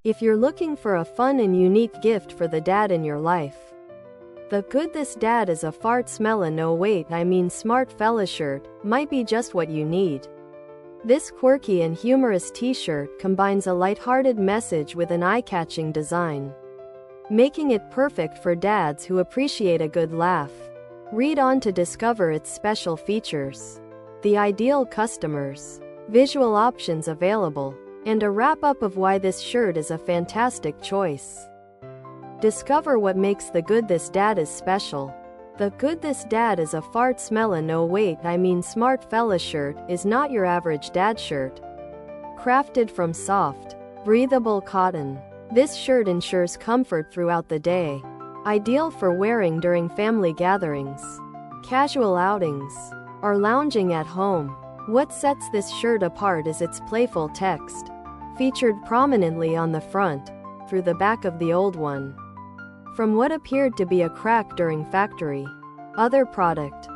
If you're looking for a fun and unique gift for the dad in your life, the Good This Dad is a Fart Smella No Wait I Mean Smart Fella shirt might be just what you need. This quirky and humorous t-shirt combines a lighthearted message with an eye-catching design, making it perfect for dads who appreciate a good laugh. Read on to discover its special features, the ideal customers, visual options available, and a wrap-up of why this shirt is a fantastic choice. Discover what makes the Good This Dad is special. The Good This Dad is a Fart Smella No Wait I Mean Smart Fella shirt is not your average dad shirt. Crafted from soft, breathable cotton, this shirt ensures comfort throughout the day. Ideal for wearing during family gatherings, casual outings, or lounging at home. What sets this shirt apart is its playful text, featured prominently on the front, through the back of the old one. From what appeared to be a crack during factory, other product,